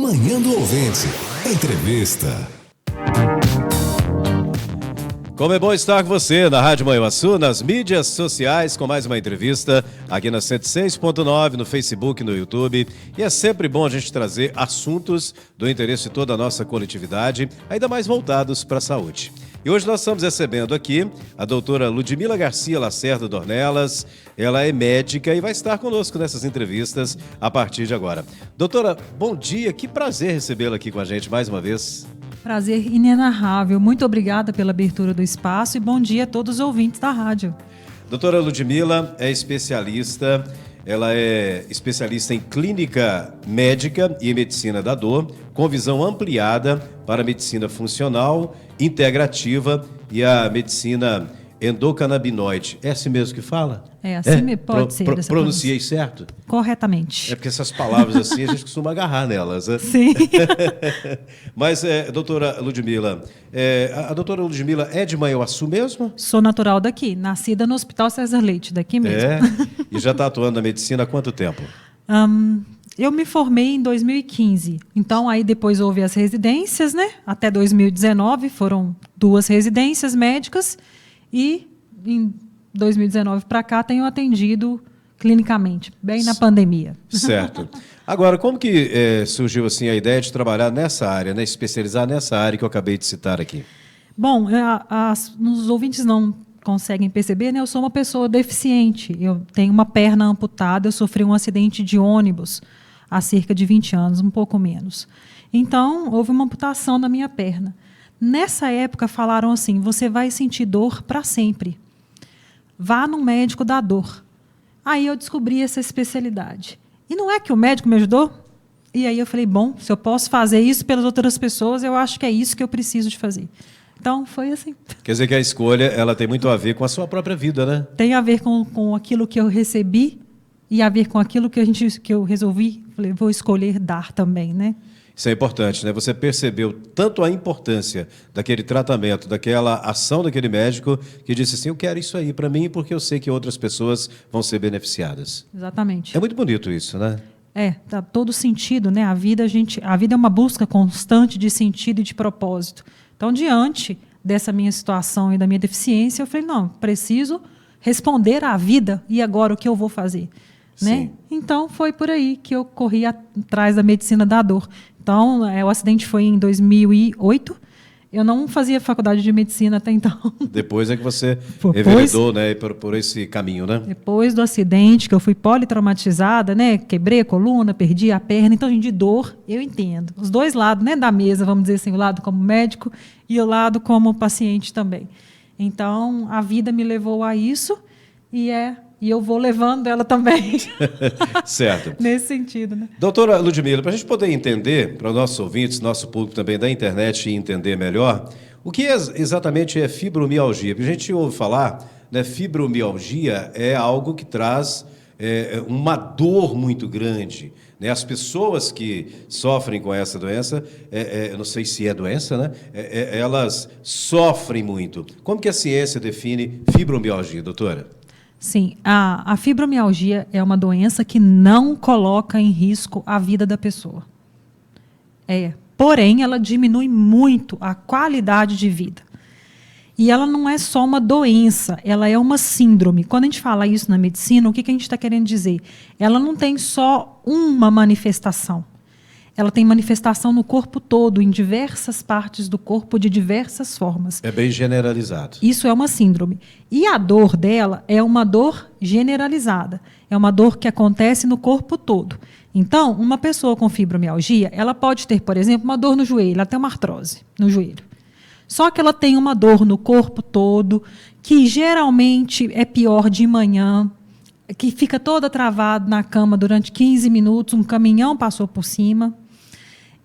Manhã do Ouvinte. Entrevista. Como é bom estar com você na Rádio Manhuaçu, nas mídias sociais, com mais uma entrevista aqui na 106.9, no Facebook, no YouTube. E é sempre bom a gente trazer assuntos do interesse de toda a nossa coletividade, ainda mais voltados para a saúde. E hoje nós estamos recebendo aqui a doutora Ludmila Garcia Lacerda Dornelas. Ela é médica e vai estar conosco nessas entrevistas a partir de agora. Doutora, bom dia, que prazer recebê-la aqui com a gente mais uma vez. Prazer inenarrável. Muito obrigada pela abertura do espaço e bom dia a todos os ouvintes da rádio. Doutora Ludmila é especialista, ela é especialista em clínica médica e medicina da dor, com visão ampliada para a medicina funcional, integrativa e a medicina endocannabinoide. É assim mesmo que fala? É assim mesmo, pode ser. Pronunciei certo? Corretamente. É porque essas palavras assim a gente costuma agarrar nelas, né? Sim. Mas, doutora Ludmila, a doutora Ludmila é de Manhuaçu mesmo? Sou natural daqui, nascida no Hospital César Leite, daqui mesmo. E já está atuando na medicina há quanto tempo? Eu me formei em 2015, então aí depois houve as residências, né? Até 2019 foram 2 residências médicas e em 2019 para cá tenho atendido clinicamente, bem na pandemia. Certo. Agora, como que surgiu assim a ideia de trabalhar nessa área, né? Especializar nessa área que eu acabei de citar aqui? Bom, os ouvintes não conseguem perceber, né? Eu sou uma pessoa deficiente, eu tenho uma perna amputada, eu sofri um acidente de ônibus há cerca de 20 anos, um pouco menos. Então, houve uma amputação na minha perna. Nessa época falaram assim, você vai sentir dor para sempre. Vá no médico da dor. Aí eu descobri essa especialidade. E não é que o médico me ajudou? E aí eu falei, bom, se eu posso fazer isso pelas outras pessoas, eu acho que é isso que eu preciso de fazer. Então, foi assim. Quer dizer que a escolha ela tem muito a ver com a sua própria vida, né? Tem a ver com aquilo que eu recebi e a ver com aquilo que eu resolvi. Falei, vou escolher dar também, né? Isso é importante, né? Você percebeu tanto a importância daquele tratamento, daquela ação daquele médico, que disse assim, eu quero isso aí para mim porque eu sei que outras pessoas vão ser beneficiadas. Exatamente. É muito bonito isso, né? Dá todo sentido, né? A vida é uma busca constante de sentido e de propósito. Então, diante dessa minha situação e da minha deficiência, eu falei, não, preciso responder à vida e agora o que eu vou fazer? Né? Então, foi por aí que eu corri atrás da medicina da dor. Então, o acidente foi em 2008. Eu não fazia faculdade de medicina até então. Depois é que você enveredou, né, por esse caminho, né? Depois do acidente, que eu fui politraumatizada, né, quebrei a coluna, perdi a perna. Então, de dor, eu entendo. Os dois lados, né, da mesa, vamos dizer assim, o lado como médico e o lado como paciente também. Então, a vida me levou a isso e eu vou levando ela também. Certo. Nesse sentido, né? Doutora Ludmila, para a gente poder entender, para os nossos ouvintes, nosso público também da internet entender melhor, o que exatamente é fibromialgia? Porque a gente ouve falar, né, fibromialgia é algo que traz uma dor muito grande. Né? As pessoas que sofrem com essa doença, eu não sei se é doença, né? Elas sofrem muito. Como que a ciência define fibromialgia, doutora? Sim, a fibromialgia é uma doença que não coloca em risco a vida da pessoa. Porém, ela diminui muito a qualidade de vida. E ela não é só uma doença, ela é uma síndrome. Quando a gente fala isso na medicina, o que a gente está querendo dizer? Ela não tem só uma manifestação. Ela tem manifestação no corpo todo, em diversas partes do corpo, de diversas formas. É bem generalizado. Isso é uma síndrome. E a dor dela é uma dor generalizada. É uma dor que acontece no corpo todo. Então, uma pessoa com fibromialgia, ela pode ter, por exemplo, uma dor no joelho, ela tem uma artrose no joelho. Só que ela tem uma dor no corpo todo, que geralmente é pior de manhã, que fica toda travada na cama durante 15 minutos, um caminhão passou por cima.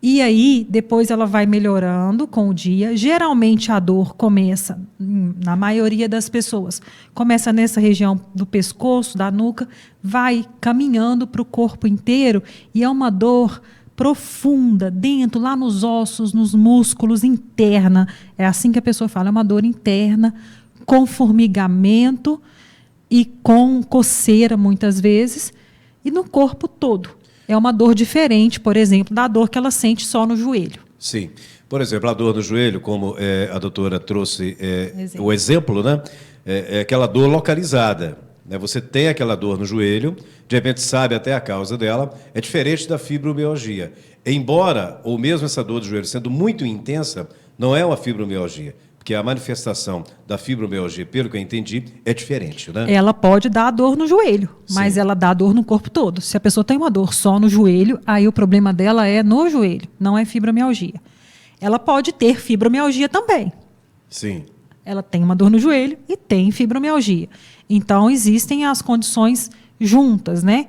E aí, depois ela vai melhorando com o dia. Geralmente a dor começa, na maioria das pessoas, começa nessa região do pescoço, da nuca, vai caminhando para o corpo inteiro e é uma dor profunda, dentro, lá nos ossos, nos músculos, interna. É assim que a pessoa fala, é uma dor interna, com formigamento e com coceira, muitas vezes, e no corpo todo. é uma dor diferente, por exemplo, da dor que ela sente só no joelho. Sim. Por exemplo, a dor no joelho, como a doutora trouxe o exemplo, né? É aquela dor localizada. Né? Você tem aquela dor no joelho, de repente sabe até a causa dela, é diferente da fibromialgia. Embora, ou mesmo essa dor do joelho sendo muito intensa, não é uma fibromialgia, porque a manifestação da fibromialgia, pelo que eu entendi, é diferente, né? Ela pode dar dor no joelho, mas Sim. ela dá dor no corpo todo. Se a pessoa tem uma dor só no joelho, aí o problema dela é no joelho, não é fibromialgia. Ela pode ter fibromialgia também. Sim. Ela tem uma dor no joelho e tem fibromialgia. Então, existem as condições juntas, né?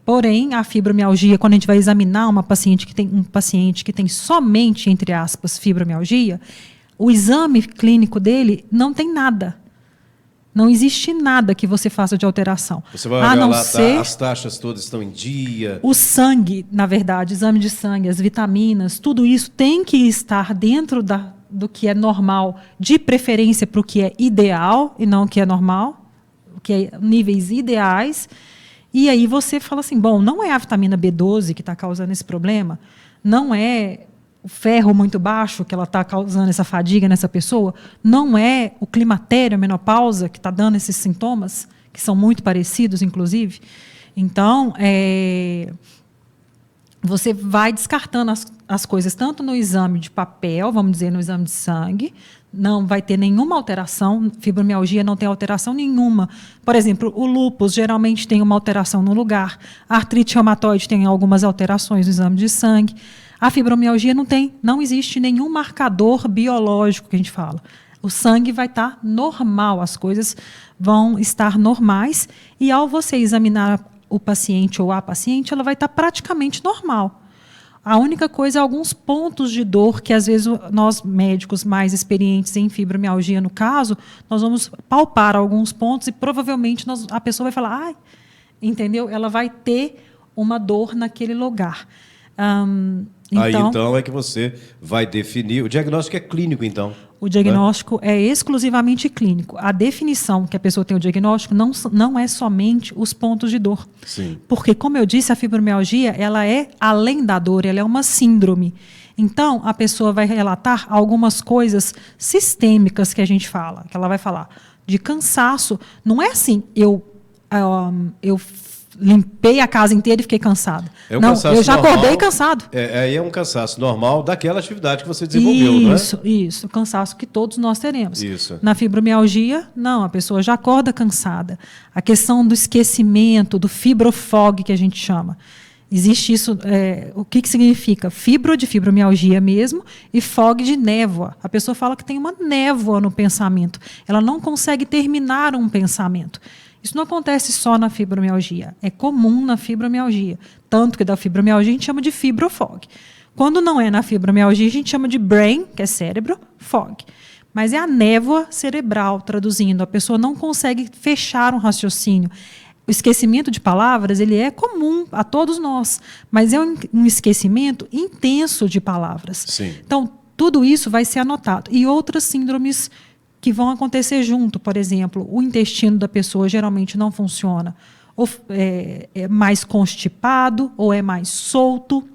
Porém, a fibromialgia, quando a gente vai examinar um paciente que tem somente, entre aspas, fibromialgia, o exame clínico dele não tem nada. Não existe nada que você faça de alteração. Você vai olhar lá, as taxas todas estão em dia. O sangue, na verdade, exame de sangue, as vitaminas, tudo isso tem que estar dentro do que é normal, de preferência para o que é ideal e não o que é normal, o que é níveis ideais. E aí você fala assim, bom, não é a vitamina B12 que está causando esse problema, não é o ferro muito baixo que ela está causando essa fadiga nessa pessoa, não é o climatério, a menopausa que está dando esses sintomas, que são muito parecidos, inclusive. Então, você vai descartando as coisas, tanto no exame de papel, vamos dizer, no exame de sangue, não vai ter nenhuma alteração, fibromialgia não tem alteração nenhuma. Por exemplo, o lúpus geralmente tem uma alteração no lugar, a artrite reumatoide tem algumas alterações no exame de sangue, a fibromialgia não existe nenhum marcador biológico que a gente fala. O sangue vai estar normal, as coisas vão estar normais, e ao você examinar o paciente ou a paciente, ela vai estar praticamente normal. A única coisa é alguns pontos de dor que, às vezes, nós médicos mais experientes em fibromialgia, no caso, nós vamos palpar alguns pontos e provavelmente a pessoa vai falar, ai, entendeu? Ela vai ter uma dor naquele lugar. Aí, então, é que você vai definir. O diagnóstico é clínico, então. O diagnóstico é exclusivamente clínico. A definição que a pessoa tem o diagnóstico não é somente os pontos de dor. Sim. Porque, como eu disse, a fibromialgia, ela é, além da dor, ela é uma síndrome. Então, a pessoa vai relatar algumas coisas sistêmicas que a gente fala, que ela vai falar de cansaço. Não é assim, eu limpei a casa inteira e fiquei cansado. Não, eu já acordei cansado. Aí é um cansaço normal daquela atividade que você desenvolveu, não é? Isso, cansaço que todos nós teremos. Isso. Na fibromialgia, não, a pessoa já acorda cansada. A questão do esquecimento, do fibrofog, que a gente chama. Existe isso, o que significa? Fibro de fibromialgia mesmo e fog de névoa. A pessoa fala que tem uma névoa no pensamento. Ela não consegue terminar um pensamento. Isso não acontece só na fibromialgia, é comum na fibromialgia. Tanto que da fibromialgia a gente chama de fibrofog. Quando não é na fibromialgia, a gente chama de brain, que é cérebro, fog. Mas é a névoa cerebral, traduzindo. A pessoa não consegue fechar um raciocínio. O esquecimento de palavras, ele é comum a todos nós, mas é um esquecimento intenso de palavras. Sim. Então, tudo isso vai ser anotado. E outras síndromes que vão acontecer junto, por exemplo, o intestino da pessoa geralmente não funciona, ou é mais constipado, ou é mais solto.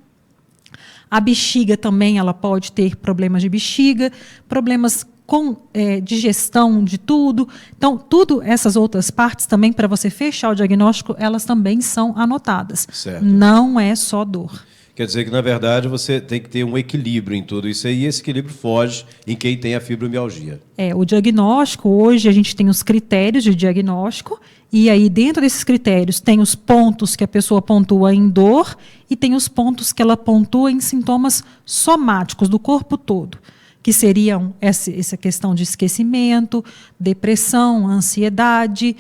A bexiga também, ela pode ter problemas de bexiga, problemas com digestão de tudo. Então, essas outras partes também, para você fechar o diagnóstico, elas também são anotadas. Certo. Não é só dor. Quer dizer que, na verdade, você tem que ter um equilíbrio em tudo isso aí, e esse equilíbrio foge em quem tem a fibromialgia. O diagnóstico, hoje a gente tem os critérios de diagnóstico, e aí dentro desses critérios tem os pontos que a pessoa pontua em dor e tem os pontos que ela pontua em sintomas somáticos do corpo todo, que seriam essa questão de esquecimento, depressão, ansiedade,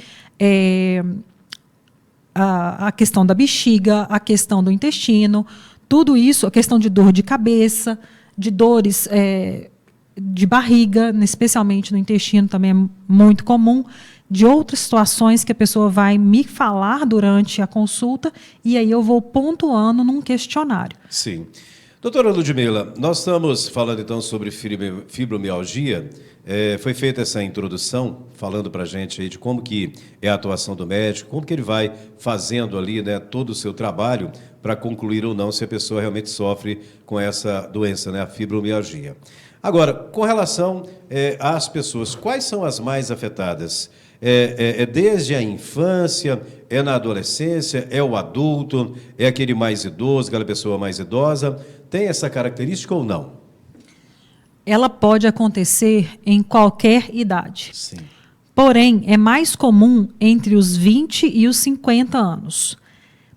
a questão da bexiga, a questão do intestino, tudo isso, a questão de dor de cabeça, de dores de barriga, especialmente no intestino, também é muito comum, de outras situações que a pessoa vai me falar durante a consulta, e aí eu vou pontuando num questionário. Sim. Doutora Ludmila, nós estamos falando então sobre fibromialgia. Foi feita essa introdução, falando para a gente aí de como que é a atuação do médico, como que ele vai fazendo ali, né, todo o seu trabalho para concluir ou não se a pessoa realmente sofre com essa doença, né, a fibromialgia. Agora, com relação às pessoas, quais são as mais afetadas? É desde a infância, é na adolescência, é o adulto, é aquele mais idoso, aquela pessoa mais idosa? Tem essa característica ou não? Ela pode acontecer em qualquer idade. Sim. Porém, é mais comum entre os 20 e os 50 anos.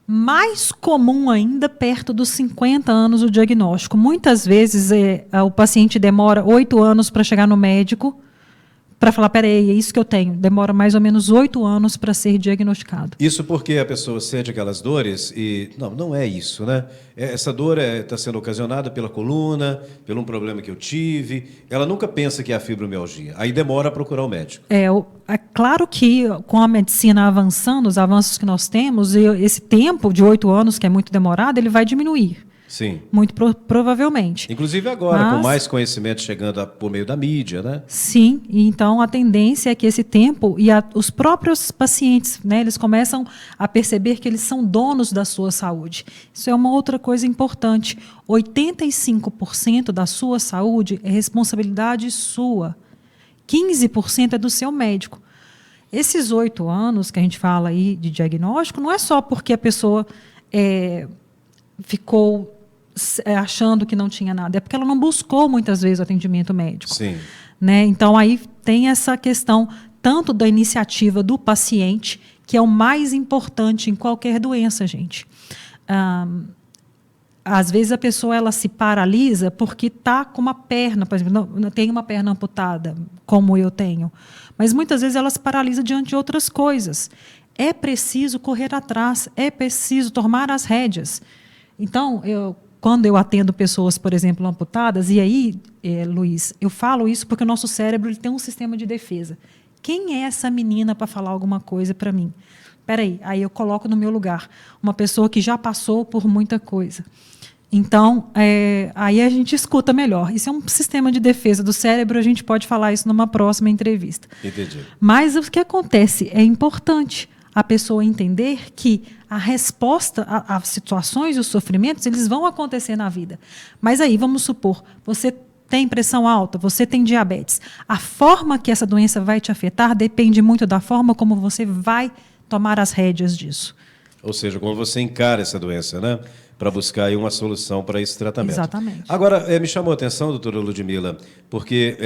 Mais comum ainda perto dos 50 anos o diagnóstico. Muitas vezes o paciente demora 8 anos para chegar no médico para falar, peraí, é isso que eu tenho. Demora mais ou menos 8 anos para ser diagnosticado. Isso porque a pessoa sente aquelas dores e... Não é isso, né? Essa dor está sendo ocasionada pela coluna, por um problema que eu tive. Ela nunca pensa que é a fibromialgia. Aí demora a procurar o médico. É claro que com a medicina avançando, os avanços que nós temos, esse tempo de 8 anos, que é muito demorado, ele vai diminuir. Sim. Muito provavelmente. Inclusive agora, com mais conhecimento chegando por meio da mídia, né? Sim, então a tendência é que esse tempo, os próprios pacientes, né, eles começam a perceber que eles são donos da sua saúde. Isso é uma outra coisa importante. 85% da sua saúde é responsabilidade sua. 15% é do seu médico. Esses 8 anos que a gente fala aí de diagnóstico, não é só porque a pessoa ficou achando que não tinha nada, é porque ela não buscou muitas vezes o atendimento médico. Sim. Né? Então, aí tem essa questão tanto da iniciativa do paciente, que é o mais importante em qualquer doença, gente. Às vezes a pessoa ela se paralisa porque está com uma perna, por exemplo, não tem uma perna amputada, como eu tenho, mas muitas vezes ela se paralisa diante de outras coisas. É preciso correr atrás, é preciso tomar as rédeas. Então, quando eu atendo pessoas, por exemplo, amputadas, e aí, Luiz, eu falo isso porque o nosso cérebro ele tem um sistema de defesa. Quem é essa menina para falar alguma coisa para mim? Espera aí eu coloco no meu lugar uma pessoa que já passou por muita coisa. Então, aí a gente escuta melhor. Isso é um sistema de defesa do cérebro, a gente pode falar isso numa próxima entrevista. Entendi. Mas o que acontece? É importante a pessoa entender que a resposta às situações e os sofrimentos, eles vão acontecer na vida. Mas aí, vamos supor, você tem pressão alta, você tem diabetes. A forma que essa doença vai te afetar depende muito da forma como você vai tomar as rédeas disso. Ou seja, como você encara essa doença, né? Para buscar aí uma solução para esse tratamento. Exatamente. Agora, me chamou a atenção, doutora Ludmila, porque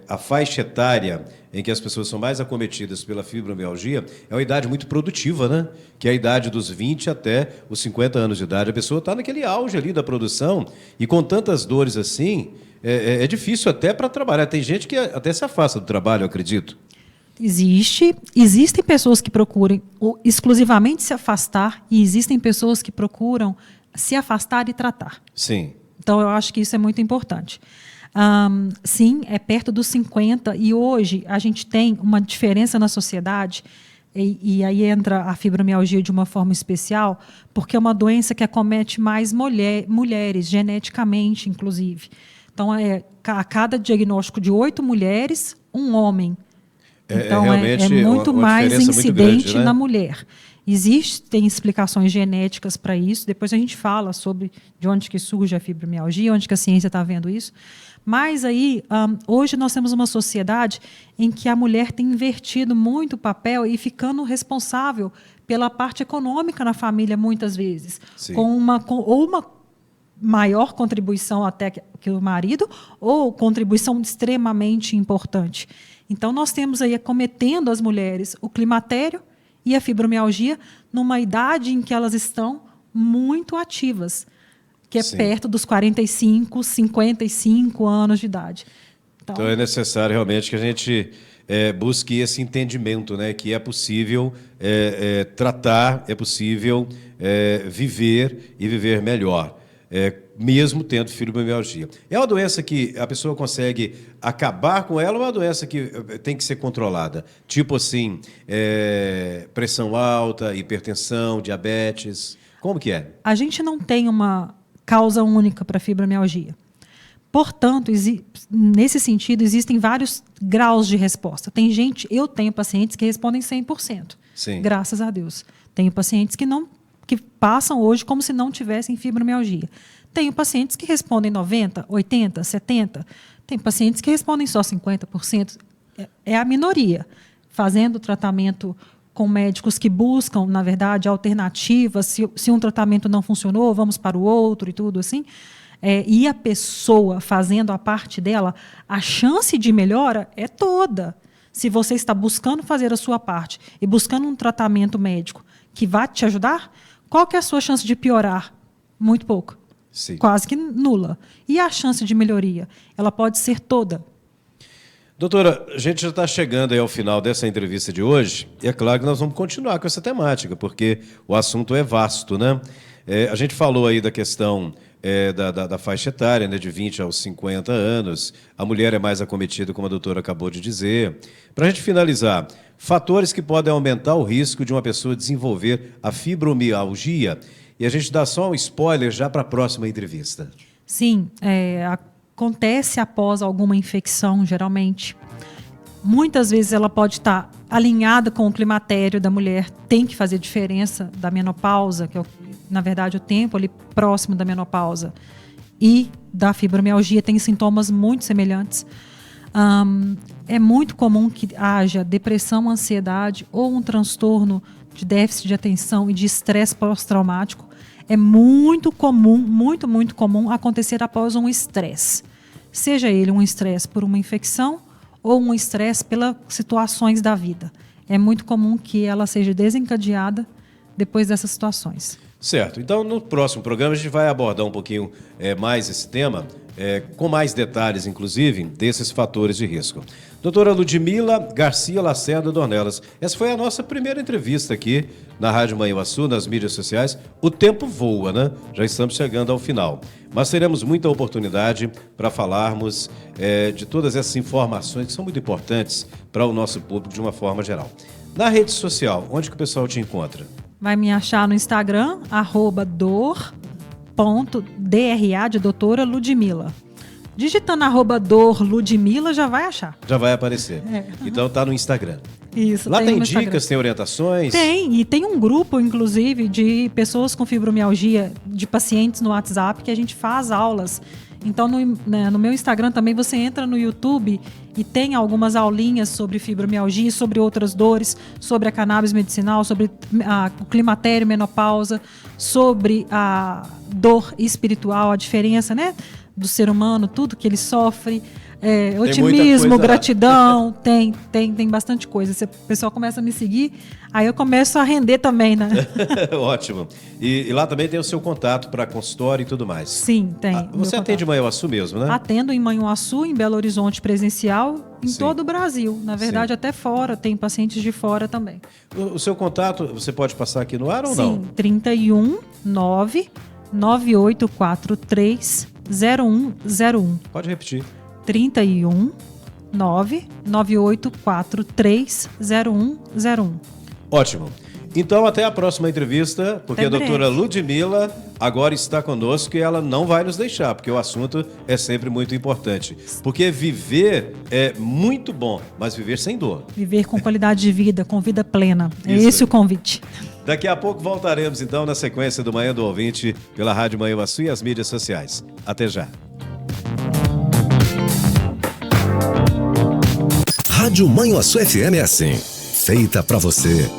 a faixa etária em que as pessoas são mais acometidas pela fibromialgia é uma idade muito produtiva, né? Que é a idade dos 20 até os 50 anos de idade. A pessoa está naquele auge ali da produção e com tantas dores assim, é difícil até para trabalhar. Tem gente que até se afasta do trabalho, eu acredito. Existem pessoas que procuram exclusivamente se afastar e existem pessoas que procuram se afastar e tratar. Sim. Então, eu acho que isso é muito importante. Sim, é perto dos 50 e hoje a gente tem uma diferença na sociedade e aí entra a fibromialgia de uma forma especial, porque é uma doença que acomete mais mulheres, geneticamente, inclusive. Então, a cada diagnóstico de 8 mulheres, um homem. Então, é muito mais incidente grande, né? Na mulher. Existem explicações genéticas para isso. Depois a gente fala sobre de onde que surge a fibromialgia, onde que a ciência está vendo isso. Mas aí, hoje nós temos uma sociedade em que a mulher tem invertido muito o papel e ficando responsável pela parte econômica na família, muitas vezes. Sim. Com uma maior contribuição até que o marido, ou contribuição extremamente importante. Então, nós temos aí acometendo as mulheres o climatério e a fibromialgia numa idade em que elas estão muito ativas, que é Sim. perto dos 45, 55 anos de idade. Então é necessário realmente que a gente busque esse entendimento, né, que é possível tratar, é possível viver e viver melhor. Mesmo tendo fibromialgia. É uma doença que a pessoa consegue acabar com ela ou é uma doença que tem que ser controlada? Tipo assim, pressão alta, hipertensão, diabetes, como que é? A gente não tem uma causa única para fibromialgia. Portanto, nesse sentido, existem vários graus de resposta. Eu tenho pacientes que respondem 100%, Sim. Graças a Deus. Tenho pacientes que passam hoje como se não tivessem fibromialgia. Tenho pacientes que respondem 90%, 80%, 70%. Tem pacientes que respondem só 50%. É a minoria. Fazendo tratamento com médicos que buscam, na verdade, alternativas. Se um tratamento não funcionou, vamos para o outro e tudo assim. E a pessoa fazendo a parte dela, a chance de melhora é toda. Se você está buscando fazer a sua parte e buscando um tratamento médico que vai te ajudar, qual que é a sua chance de piorar? Muito pouco. Sim. Quase que nula. E a chance de melhoria? Ela pode ser toda. Doutora, a gente já está chegando aí ao final dessa entrevista de hoje, e é claro que nós vamos continuar com essa temática, porque o assunto é vasto, né? A gente falou aí da questão da faixa etária, né, de 20 aos 50 anos. A mulher é mais acometida, como a doutora acabou de dizer. Para a gente finalizar, fatores que podem aumentar o risco de uma pessoa desenvolver a fibromialgia. E a gente dá só um spoiler já para a próxima entrevista. Sim, acontece após alguma infecção, geralmente. Muitas vezes ela pode estar alinhada com o climatério da mulher, tem que fazer diferença da menopausa, que é, na verdade, o tempo ali próximo da menopausa, e da fibromialgia, tem sintomas muito semelhantes. É muito comum que haja depressão, ansiedade ou um transtorno de déficit de atenção e de estresse pós-traumático. É muito comum, muito, muito comum acontecer após um estresse. Seja ele um estresse por uma infecção ou um estresse pelas situações da vida. É muito comum que ela seja desencadeada depois dessas situações. Certo. Então, no próximo programa, a gente vai abordar um pouquinho mais esse tema, com mais detalhes, inclusive, desses fatores de risco. Doutora Ludmila Garcia Lacerda Dornelas, essa foi a nossa primeira entrevista aqui na Rádio Manhuaçu, nas mídias sociais. O tempo voa, né? Já estamos chegando ao final. Mas teremos muita oportunidade para falarmos de todas essas informações que são muito importantes para o nosso público de uma forma geral. Na rede social, onde que o pessoal te encontra? Vai me achar no Instagram, @dor.dra de doutora Ludmila. Digitando @dor_Ludmila já vai achar. Já vai aparecer. Então tá no Instagram. Isso. Lá tem Instagram. dicas, tem orientações? Tem, e tem um grupo, inclusive, de pessoas com fibromialgia, de pacientes no WhatsApp, que a gente faz aulas. Então, no meu Instagram também você entra no YouTube e tem algumas aulinhas sobre fibromialgia, sobre outras dores, sobre a cannabis medicinal, sobre o climatério, menopausa, sobre a dor espiritual, a diferença, né, do ser humano, tudo que ele sofre, otimismo, gratidão, tem bastante coisa. Se o pessoal começa a me seguir, aí eu começo a render também, né? Ótimo. E lá também tem o seu contato para consultório e tudo mais. Sim, tem. Você atende em Manhuaçu mesmo, né? Atendo em Manhuaçu, em Belo Horizonte presencial, em todo o Brasil. Na verdade, até fora, tem pacientes de fora também. O seu contato, você pode passar aqui no ar ou não? Sim, 31 9 9843 0101. Pode repetir. 31 9 9843 0101. Ótimo. Então, até a próxima entrevista, porque Até a doutora breve. Ludmila agora está conosco e ela não vai nos deixar, porque o assunto é sempre muito importante. Porque viver é muito bom, mas viver sem dor. Viver com qualidade de vida, com vida plena. É Isso esse aí. o convite. Daqui a pouco voltaremos, então, na sequência do Manhã do Ouvinte, pela Rádio Manhuaçu e as mídias sociais. Até já. Rádio Manhuaçu FM é assim, feita pra você.